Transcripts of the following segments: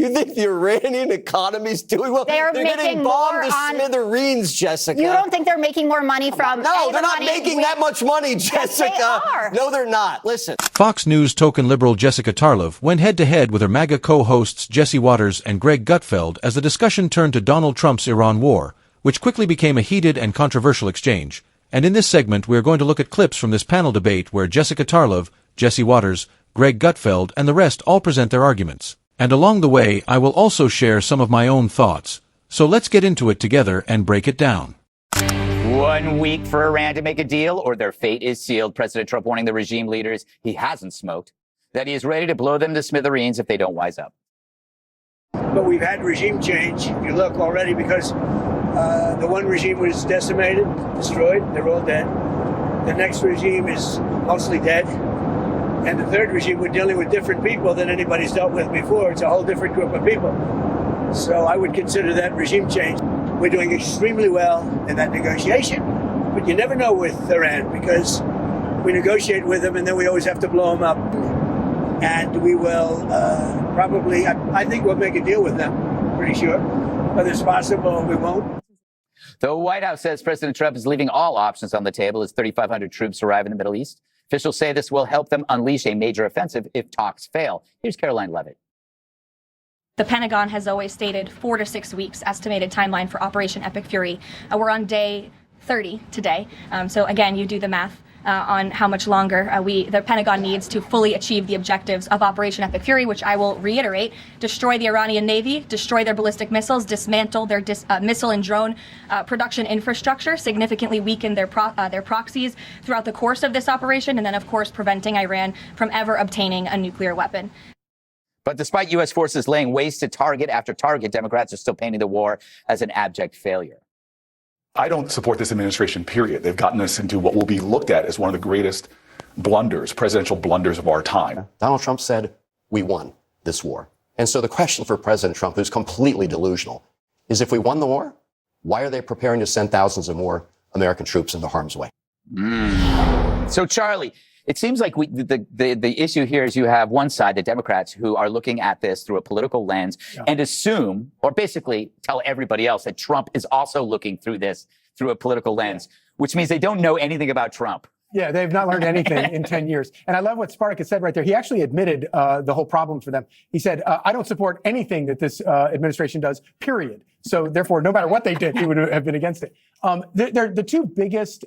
You think the Iranian economy's doing well? They're getting bombed to smithereens, Jessica. You don't think they're making more money from? No, they're not making that much money, Jessica. Yes, they are. No, they're not. Listen. Fox News token liberal Jessica Tarlov went head-to-head with her MAGA co-hosts Jesse Waters and Greg Gutfeld as the discussion turned to Donald Trump's Iran war, which quickly became a heated and controversial exchange. And in this segment, we are going to look at clips from this panel debate where Jessica Tarlov, Jesse Waters, Greg Gutfeld, and the rest all present their arguments. And along the way, I will also share some of my own thoughts. So let's get into it together and break it down. 1 week for Iran to make a deal, or their fate is sealed. President Trump warning the regime leaders he hasn't smoked, that he is ready to blow them to smithereens if they don't wise up. But we've had regime change, if you look already, because the one regime was decimated, destroyed, they're all dead. The next regime is mostly dead. And the third regime, we're dealing with different people than anybody's dealt with before. It's a whole different group of people. So I would consider that regime change. We're doing extremely well in that negotiation, but you never know with Iran because we negotiate with them and then we always have to blow them up. And we will probably, I think we'll make a deal with them, pretty sure. Whether it's possible, we won't. The White House says President Trump is leaving all options on the table as 3,500 troops arrive in the Middle East. Officials say this will help them unleash a major offensive if talks fail. Here's Caroline Levitt. The Pentagon has always stated 4 to 6 weeks estimated timeline for Operation Epic Fury. We're on day 30 today. So again, you do the math on how much longer the Pentagon needs to fully achieve the objectives of Operation Epic Fury, which I will reiterate: destroy the Iranian Navy, destroy their ballistic missiles, dismantle their missile and drone production infrastructure, significantly weaken their proxies throughout the course of this operation, and then, of course, preventing Iran from ever obtaining a nuclear weapon. But despite U.S. forces laying waste to target after target, Democrats are still painting the war as an abject failure. I don't support this administration, period. They've gotten us into what will be looked at as one of the greatest blunders, presidential blunders of our time. Donald Trump said, we won this war. And so the question for President Trump, who's completely delusional, is if we won the war, why are they preparing to send thousands of more American troops into harm's way? So, Charlie, it seems like the issue here is you have one side, the Democrats, who are looking at this through a political lens and assume, or basically tell everybody else, that Trump is also looking through this through a political lens, which means they don't know anything about Trump. Yeah, they've not learned anything in 10 years. And I love what Spartacus said right there. He actually admitted the whole problem for them. He said, I don't support anything that this administration does, period. So therefore, no matter what they did, he would have been against it. They're the two biggest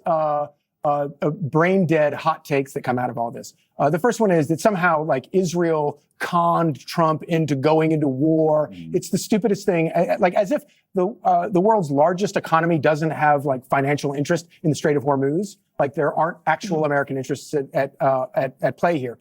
brain dead hot takes that come out of all this. The first one is that somehow like Israel conned Trump into going into war. It's the stupidest thing, like as if the world's largest economy doesn't have like financial interest in the Strait of Hormuz. Like there aren't actual American interests at play here.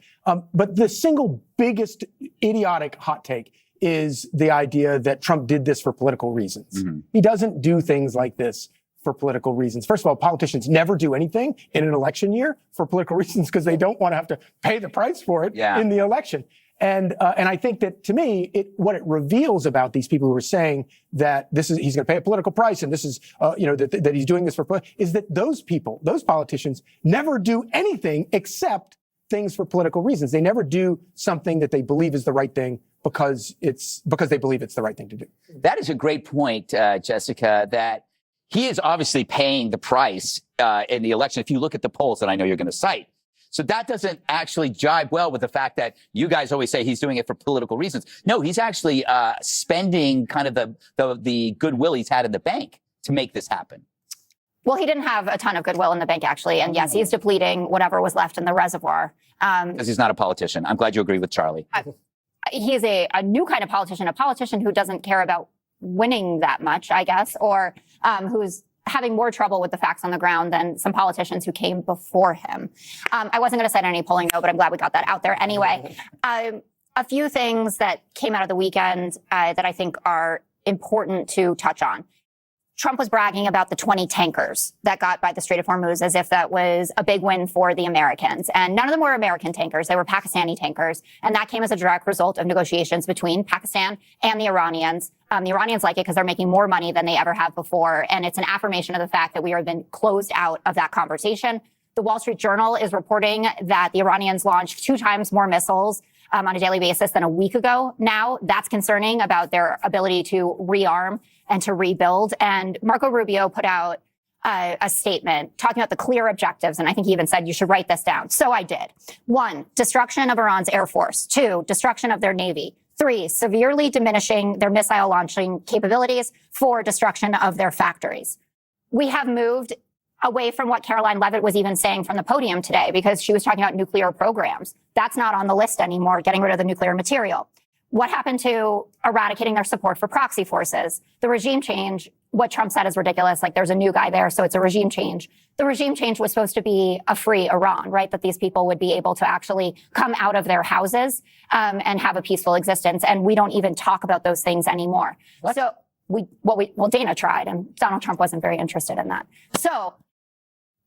But the single biggest idiotic hot take is the idea that Trump did this for political reasons. He doesn't do things like this for political reasons. First of all, politicians never do anything in an election year for political reasons because they don't want to have to pay the price for it in the election. And I think that to me, what it reveals about these people who are saying that he's going to pay a political price and this is, that he's doing this is that those people, those politicians never do anything except things for political reasons. They never do something that they believe is the right thing because they believe it's the right thing to do. That is a great point, Jessica, that he is obviously paying the price in the election. If you look at the polls that I know you're going to cite. So that doesn't actually jibe well with the fact that you guys always say he's doing it for political reasons. No, he's actually spending kind of the goodwill he's had in the bank to make this happen. Well, he didn't have a ton of goodwill in the bank, actually. And yes, he's depleting whatever was left in the reservoir. Because he's not a politician. I'm glad you agree with Charlie. He's a new kind of politician, a politician who doesn't care about winning that much, I guess, or who's having more trouble with the facts on the ground than some politicians who came before him. I wasn't going to cite any polling, though, but I'm glad we got that out there anyway. A few things that came out of the weekend that I think are important to touch on. Trump was bragging about the 20 tankers that got by the Strait of Hormuz as if that was a big win for the Americans. And none of them were American tankers. They were Pakistani tankers. And that came as a direct result of negotiations between Pakistan and the Iranians. The Iranians like it because they're making more money than they ever have before. And it's an affirmation of the fact that we have been closed out of that conversation. The Wall Street Journal is reporting that the Iranians launched 2 times more missiles on a daily basis than a week ago now. That's concerning about their ability to rearm and to rebuild. And Marco Rubio put out a statement talking about the clear objectives. And I think he even said, you should write this down. So I did. 1, destruction of Iran's air force. 2, destruction of their navy. 3, severely diminishing their missile launching capabilities. 4, destruction of their factories. We have moved away from what Caroline Leavitt was even saying from the podium today, because she was talking about nuclear programs. That's not on the list anymore, getting rid of the nuclear material. What happened to eradicating their support for proxy forces? The regime change, what Trump said is ridiculous. Like, there's a new guy there, so it's a regime change. The regime change was supposed to be a free Iran, right? That these people would be able to actually come out of their houses and have a peaceful existence. And we don't even talk about those things anymore. What? So Dana tried, and Donald Trump wasn't very interested in that. So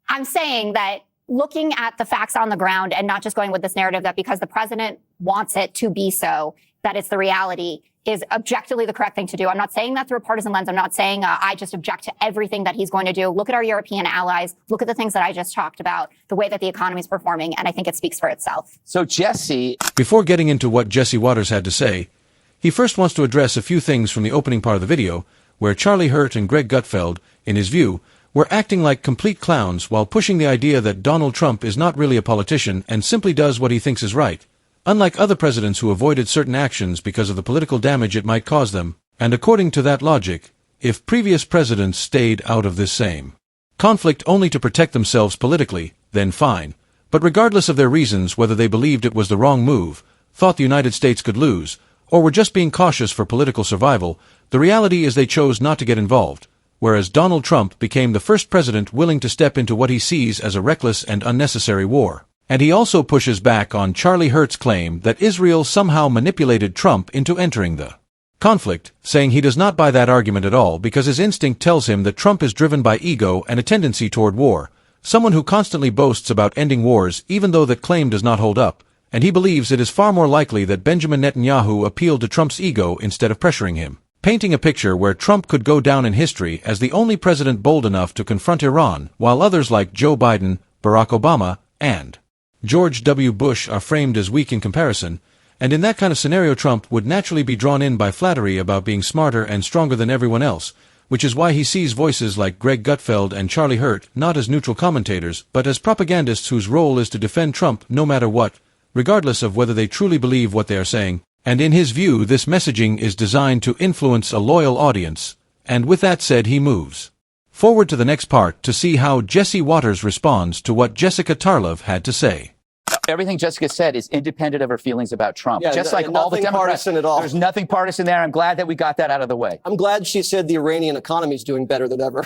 I'm saying that looking at the facts on the ground and not just going with this narrative that because the president wants it to be so, that it's the reality, is objectively the correct thing to do. I'm not saying that through a partisan lens. I'm not saying I just object to everything that he's going to do. Look at our European allies. Look at the things that I just talked about, the way that the economy is performing, and I think it speaks for itself. So, Jesse. Before getting into what Jesse Waters had to say, he first wants to address a few things from the opening part of the video, where Charlie Hurt and Greg Gutfeld, in his view, were acting like complete clowns while pushing the idea that Donald Trump is not really a politician and simply does what he thinks is right, unlike other presidents who avoided certain actions because of the political damage it might cause them. And according to that logic, if previous presidents stayed out of this same conflict only to protect themselves politically, then fine. But regardless of their reasons, whether they believed it was the wrong move, thought the United States could lose, or were just being cautious for political survival, the reality is they chose not to get involved, whereas Donald Trump became the first president willing to step into what he sees as a reckless and unnecessary war. And he also pushes back on Charlie Hurt's claim that Israel somehow manipulated Trump into entering the conflict, saying he does not buy that argument at all because his instinct tells him that Trump is driven by ego and a tendency toward war, someone who constantly boasts about ending wars even though that claim does not hold up, and he believes it is far more likely that Benjamin Netanyahu appealed to Trump's ego instead of pressuring him, painting a picture where Trump could go down in history as the only president bold enough to confront Iran, while others like Joe Biden, Barack Obama, and George W. Bush are framed as weak in comparison, and in that kind of scenario Trump would naturally be drawn in by flattery about being smarter and stronger than everyone else, which is why he sees voices like Greg Gutfeld and Charlie Hurt not as neutral commentators, but as propagandists whose role is to defend Trump no matter what, regardless of whether they truly believe what they are saying. And in his view, this messaging is designed to influence a loyal audience. And with that said, he moves forward to the next part to see how Jesse Waters responds to what Jessica Tarlov had to say. Everything Jessica said is independent of her feelings about Trump. Yeah, just like all the Democrats. Partisan at all. There's nothing partisan there. I'm glad that we got that out of the way. I'm glad she said the Iranian economy is doing better than ever.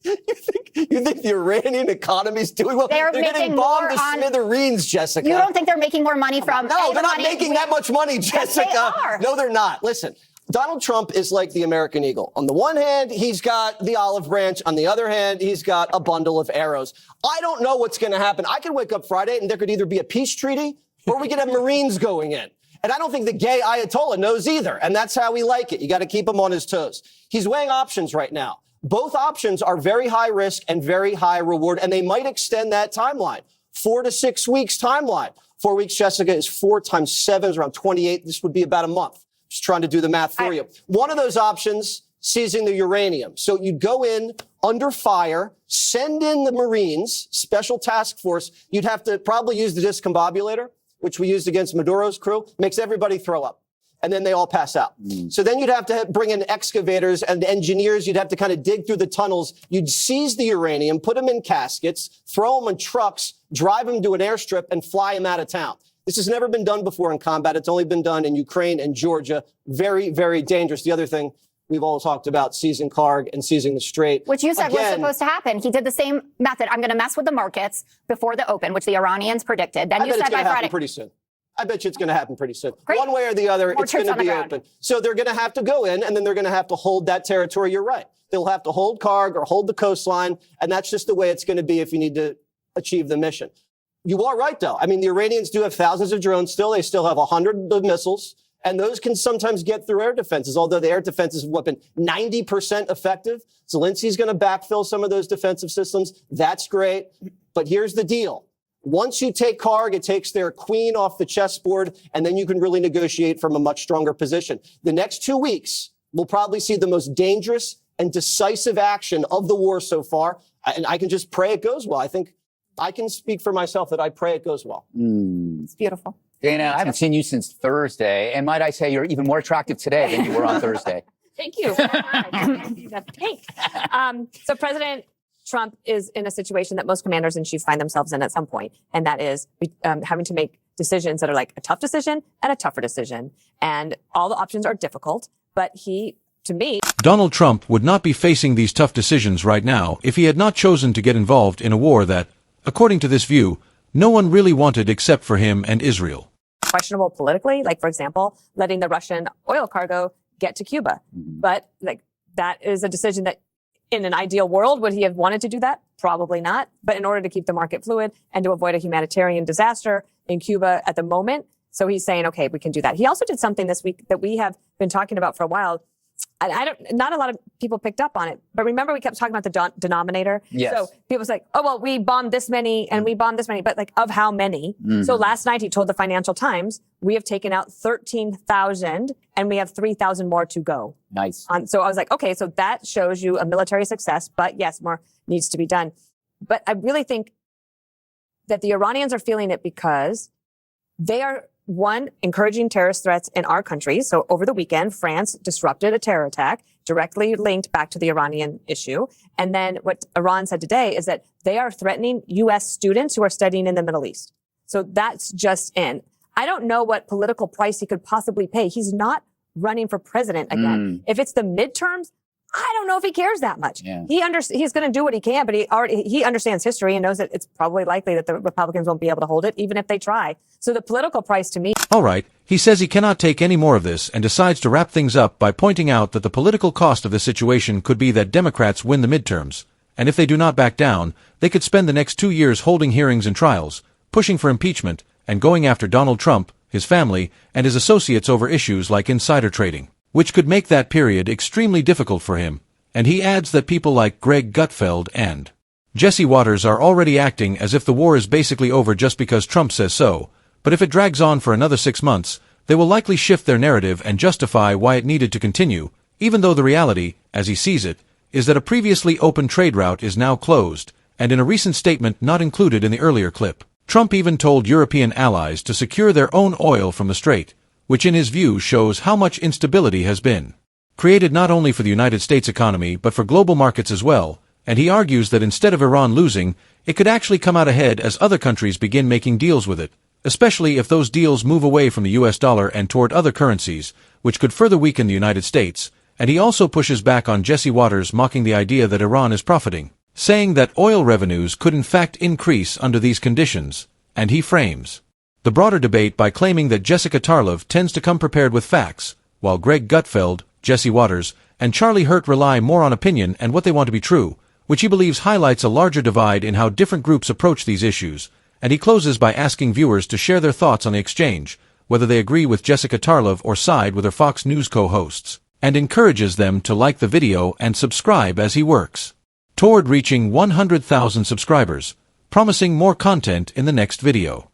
You think the Iranian economy is doing well? They're getting bombed to smithereens, Jessica. You don't think they're making more money from? No, they're not making that much money, Jessica. Yes, they are. No, they're not. Listen, Donald Trump is like the American eagle. On the one hand, he's got the olive branch. On the other hand, he's got a bundle of arrows. I don't know what's going to happen. I could wake up Friday and there could either be a peace treaty or we could have Marines going in. And I don't think the gay Ayatollah knows either. And that's how we like it. You got to keep him on his toes. He's weighing options right now. Both options are very high risk and very high reward, and they might extend that timeline. 4 to 6 weeks timeline. 4 weeks, Jessica, is 4 times 7 is around 28. This would be about a month. Just trying to do the math for you. One of those options, seizing the uranium. So you'd go in under fire, send in the Marines, special task force. You'd have to probably use the discombobulator, which we used against Maduro's crew. Makes everybody throw up. And then they all pass out. So then you'd have to bring in excavators and engineers. You'd have to kind of dig through the tunnels. You'd seize the uranium, put them in caskets, throw them in trucks, drive them to an airstrip, and fly them out of town. This has never been done before in combat. It's only been done in Ukraine and Georgia. Very, very dangerous. The other thing we've all talked about, seizing Karg and seizing the Strait. Which you said was supposed to happen. He did the same method. I'm going to mess with the markets before the open, which the Iranians predicted. Then you said by Friday. Pretty soon. I bet you it's going to happen pretty soon. Great. One way or the other, it's going to be open. So they're going to have to go in, and then they're going to have to hold that territory. You're right. They'll have to hold Karg or hold the coastline, and that's just the way it's going to be if you need to achieve the mission. You are right, though. I mean, the Iranians do have thousands of drones still. They still have 100 of missiles, and those can sometimes get through air defenses, although the air defenses have been 90% effective. Zelensky's going to backfill some of those defensive systems. That's great. But here's the deal. Once you take Karg, it takes their queen off the chessboard, and then you can really negotiate from a much stronger position. The next 2 weeks, we'll probably see the most dangerous and decisive action of the war so far. And I can just pray it goes well. I think I can speak for myself that I pray it goes well. It's beautiful. Dana, I haven't seen you since Thursday. And might I say you're even more attractive today than you were on Thursday. Thank you. Pink. So President Trump is in a situation that most commanders in chief find themselves in at some point, and that is having to make decisions that are like a tough decision and a tougher decision. And all the options are difficult, but to me, Donald Trump would not be facing these tough decisions right now if he had not chosen to get involved in a war that, according to this view, no one really wanted except for him and Israel. questionable politically, like, for example, letting the Russian oil cargo get to Cuba. But that is a decision that in an ideal world, would he have wanted to do that? Probably not. But in order to keep the market fluid and to avoid a humanitarian disaster in Cuba at the moment, so he's saying, okay, we can do that. He also did something this week that we have been talking about for a while. Not a lot of people picked up on it, but remember we kept talking about the denominator. Yes. So people say, oh, well, we bombed this many and we bombed this many, but like of how many? So last night he told the Financial Times, we have taken out 13,000 and we have 3,000 more to go. Nice. So I was like, okay, so that shows you a military success, but yes, more needs to be done. But I really think that the Iranians are feeling it because they are, one, encouraging terrorist threats in our country. So over the weekend, France disrupted a terror attack directly linked back to the Iranian issue. And then what Iran said today is that they are threatening U.S. students who are studying in the Middle East. So that's just in. I don't know what political price he could possibly pay. He's not running for president again. If it's the midterms, I don't know if he cares that much. Yeah. He's going to do what he can, but he understands history and knows that it's probably likely that the Republicans won't be able to hold it, even if they try. So the political price to me. All right, he says he cannot take any more of this and decides to wrap things up by pointing out that the political cost of the situation could be that Democrats win the midterms, and if they do not back down, they could spend the next 2 years holding hearings and trials, pushing for impeachment, and going after Donald Trump, his family, and his associates over issues like insider trading, which could make that period extremely difficult for him. And he adds that people like Greg Gutfeld and Jesse Waters are already acting as if the war is basically over just because Trump says so, but if it drags on for another 6 months, they will likely shift their narrative and justify why it needed to continue, even though the reality, as he sees it, is that a previously open trade route is now closed, and in a recent statement not included in the earlier clip, Trump even told European allies to secure their own oil from the strait, which in his view shows how much instability has been created not only for the United States economy but for global markets as well, and he argues that instead of Iran losing, it could actually come out ahead as other countries begin making deals with it, especially if those deals move away from the US dollar and toward other currencies, which could further weaken the United States. And he also pushes back on Jesse Waters mocking the idea that Iran is profiting, saying that oil revenues could in fact increase under these conditions, and he frames the broader debate by claiming that Jessica Tarlov tends to come prepared with facts, while Greg Gutfeld, Jesse Waters, and Charlie Hurt rely more on opinion and what they want to be true, which he believes highlights a larger divide in how different groups approach these issues. And he closes by asking viewers to share their thoughts on the exchange, whether they agree with Jessica Tarlov or side with her Fox News co-hosts, and encourages them to like the video and subscribe as he works toward reaching 100,000 subscribers, promising more content in the next video.